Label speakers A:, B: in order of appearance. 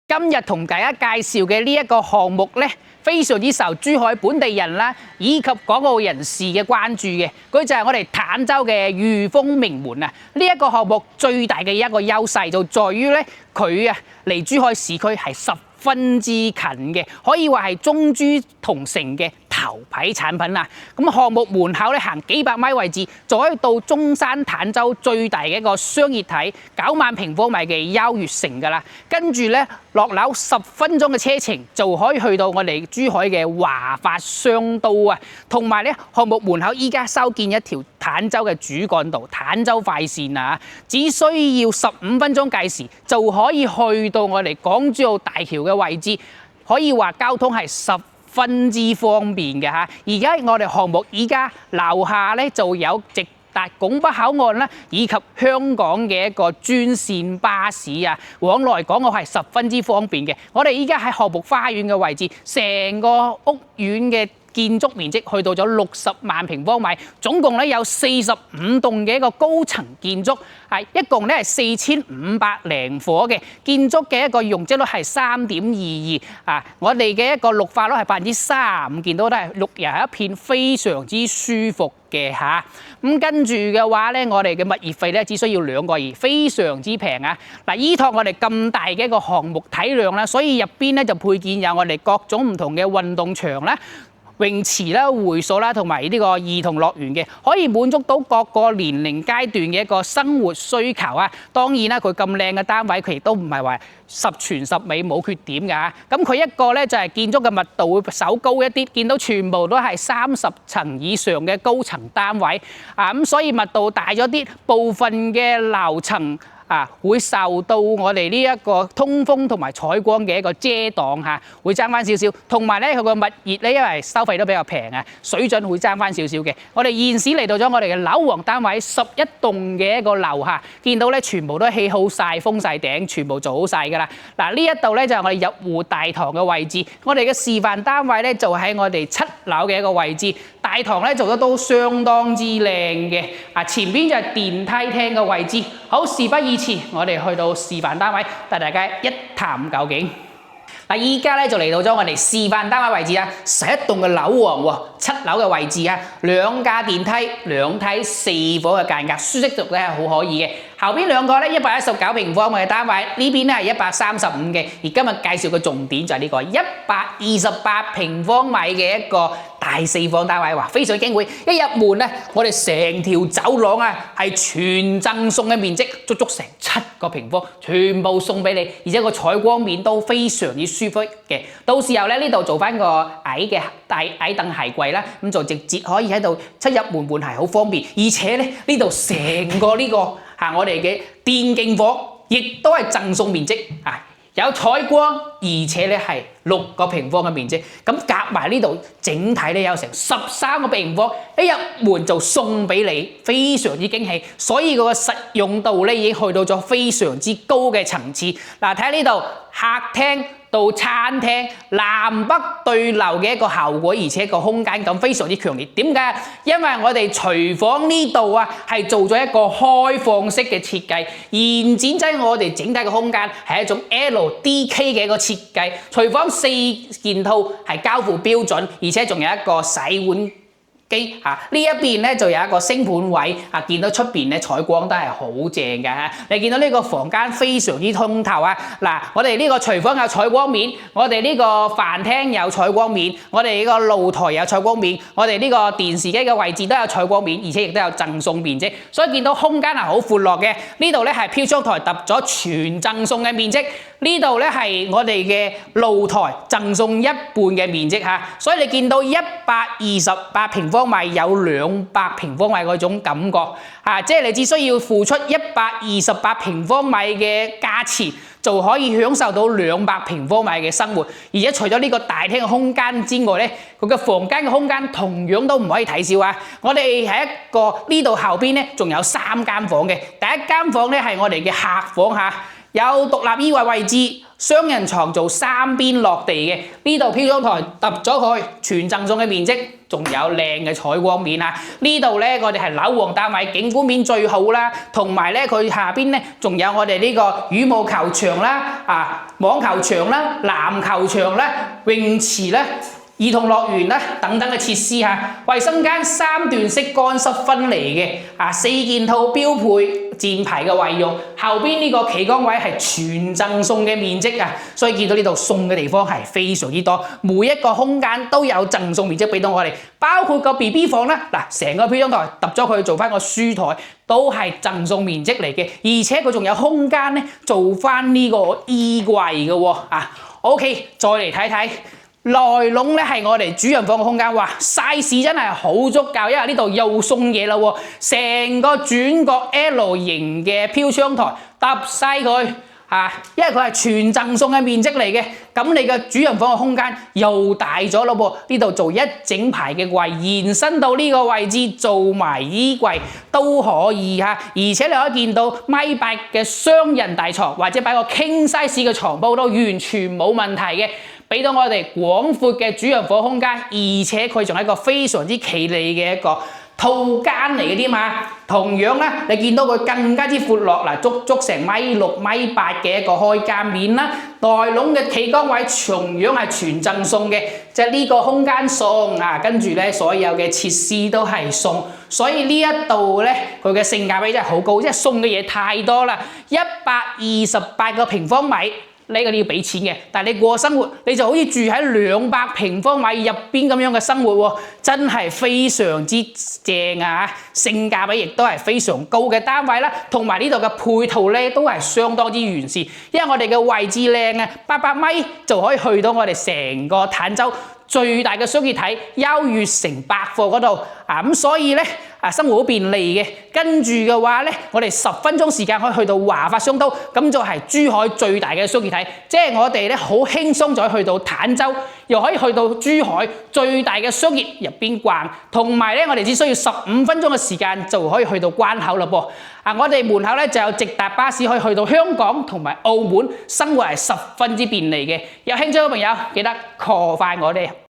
A: 今日同大家介紹嘅呢一個項目呢，非常之受珠海本地人啦，以及港澳人士嘅關注嘅。佢就係我哋坦洲嘅御風名門啊！呢一個項目最大嘅一個優勢就在於呢，佢離珠海市區係十分之近嘅，可以話係中珠同城嘅頭牌產品啊！咁項目門口咧行幾百米位置，就可以到中山坦洲最大嘅一個商業體9萬平方米嘅優越城㗎啦。跟住咧落樓10分鐘嘅車程就可以去到我哋珠海嘅華發商都啊！同埋咧項目門口依家修建一條坦洲嘅主幹道坦洲快線啊，只需要15分鐘計時就可以去到我哋港珠澳大橋嘅位置，可以話交通係十分之方便嘅嚇。而家我哋項目依家樓下咧就有直達拱北口岸啦，以及香港嘅一個專線巴士啊，往來港澳係十分之方便嘅。我哋依家喺項目花園嘅位置，成個屋苑嘅建築面積去到咗60萬平方米，總共咧有45棟嘅一個高層建築，一共咧係4500零伙嘅建築嘅一個容積率係3.22啊！我哋嘅一個綠化率係35%，見到都係綠油一片，非常之舒服嘅嚇。咁跟住嘅話咧，我哋嘅物業費咧只需要2個2，非常之平啊！嗱，依託我哋咁大嘅一個項目體量啦，所以入邊咧就配建有我哋各種唔同嘅運動場啦、泳池啦、會所啦，同埋呢個兒童樂園嘅，可以滿足到各個年齡階段嘅一個生活需求啊！當然啦，佢咁靚嘅單位，佢亦都唔係話十全十美冇缺點㗎。咁佢一個咧就係建築嘅密度會稍高一啲，見到全部都係30層以上嘅高層單位啊！咁所以密度大咗啲，部分嘅樓層會受到我哋呢一個通風同埋採光嘅一個遮擋嚇，會爭翻少少。同埋咧，佢個物業咧，因為收費都比較平啊，水準會爭翻少少嘅。我哋現時嚟到咗我哋嘅樓王單位11棟嘅一個樓下，見到咧全部都起好晒，封晒頂，全部做好晒㗎啦。嗱，呢一度咧就係我哋入戶大堂嘅位置，我哋嘅示範單位咧就喺我哋7樓嘅一個位置，大堂咧做得都相當之靚嘅。前邊就係電梯廳嘅位置。好，事不宜遲，我哋去到示範單位，帶大家一探究竟。嗱，依家咧就嚟到咗我哋示範單位位置啊，11棟嘅樓王喎，7樓嘅位置啊，2架電梯，2梯4伙嘅間隔，舒適度咧係好可以嘅。後邊兩個咧119平方米嘅單位，呢邊咧係135嘅。而今日介紹嘅重點就係呢個128平方米嘅一個大4房單位，哇，非常驚會！一入門咧，我哋成條走廊係全贈送嘅面積，足足成7個平方，全部送俾你，而且個採光面都非常之舒服嘅。到時候咧呢度做翻個矮凳鞋櫃啦，咁就直接可以喺度出入門換鞋，好方便。而且咧呢度成個呢個我哋嘅電競房，亦都係贈送面積有採光，而且咧係6個平方嘅面積，咁夾埋呢度整體咧有成13個平方，一入門就送俾你，非常之驚喜。所以個實用度咧已經去到咗非常之高嘅層次。嗱，睇下呢度客廳到餐廳南北對流嘅一個效果，而且個空間感非常之強烈。點解？因為我哋廚房呢度係做咗一個開放式嘅設計，延展咗我哋整體嘅空間係一種 LDK 嘅一個設計。廚房4件套係交付標準，而且仲有一個洗碗機呢一邊咧就有一個星盤位見到出邊咧採光都係好正嘅嚇。你見到呢個房間非常之通透嗱，我哋呢個廚房有採光面，我哋呢個飯廳有採光面，我哋呢個露台有採光面，我哋呢個電視機嘅位置都有採光面，而且亦都有贈送面積，所以見到空間係好闊落嘅。呢度咧係飄窗台揼咗全贈送嘅面積，呢度咧係我哋嘅露台贈送一半嘅面積所以你見到128平方米有200平方米嗰種感覺即係你只需要付出128平方米嘅價錢，就可以享受到200平方米嘅生活。而且除咗呢個大廳嘅空間之外咧，佢嘅房間嘅空間同樣都唔可以睇少我哋係一個呢度後邊咧仲有3間房嘅，第一間房咧係我哋嘅客房有獨立衣櫃位置，雙人床做3邊落地嘅，呢度飄窗台揼咗佢，全贈送嘅面積，仲有靚嘅採光面啊！呢度咧我哋係樓王單位，景觀面最好啦，同埋咧佢下邊咧仲有我哋呢個羽毛球場啦、網球場啦、籃球場啦、泳池啦、兒童樂園啦等等嘅設施嚇，衛生間3段式乾濕分離嘅，4件套標配箭牌嘅衛浴，後邊呢個企缸位係全贈送嘅面積啊，所以見到呢度送嘅地方係非常之多，每一個空間都有贈送面積俾到我哋，包括個 BB 房啦，嗱成個飄窗台揼咗佢做翻個書台，都係贈送面積嚟嘅，而且佢仲有空間咧做翻呢個衣櫃嘅喎，OK， 再嚟睇睇。內籠咧係我哋主人房嘅空間，哇 size 真係好足夠，因為呢度又送嘢啦喎，成個轉角 L 型嘅飄窗台揼晒佢因為佢係全贈送嘅面積嚟嘅，咁你嘅主人房嘅空間又大咗咯噃，呢度做一整排嘅櫃，延伸到呢個位置做埋衣櫃都可以而且你可以見到1.8米嘅雙人大床，或者擺個 king size 嘅床鋪都完全冇問題嘅。俾到我哋廣闊嘅主人房空間，而且佢仲係一個非常之企理嘅一個套間嚟嘅添嘛。同樣咧，你見到佢更加之闊落嗱，足成1.6、1.8米嘅一個開間面啦。內籠嘅企缸位同樣係全贈送嘅，即係呢個空間送跟住咧所有嘅設施都係送，所以呢一度咧佢嘅性價比真係好高，即係送嘅嘢太多啦，128個平方米。呢個你要俾錢嘅，但係你過生活你就好似住喺200平方米入邊咁樣嘅生活喎，真係非常之正性價比亦都係非常高嘅單位啦，同埋呢度嘅配套咧都係相當之完善，因為我哋嘅位置靚800米就可以去到我哋成個坦洲最大嘅商業體優越城百貨嗰度咁所以咧生活好便利嘅。跟住嘅話咧，我哋10分鐘時間可以去到華發商都，咁就係珠海最大嘅商業體，即係我哋咧好輕鬆就可以去到坦洲，又可以去到珠海最大嘅商業入邊逛，同埋咧我哋只需要15分鐘嘅時間就可以去到關口啦噃。我哋門口咧就有直達巴士可以去到香港同埋澳門，生活係十分之便利嘅。有興趣嘅朋友記得 call 返我哋。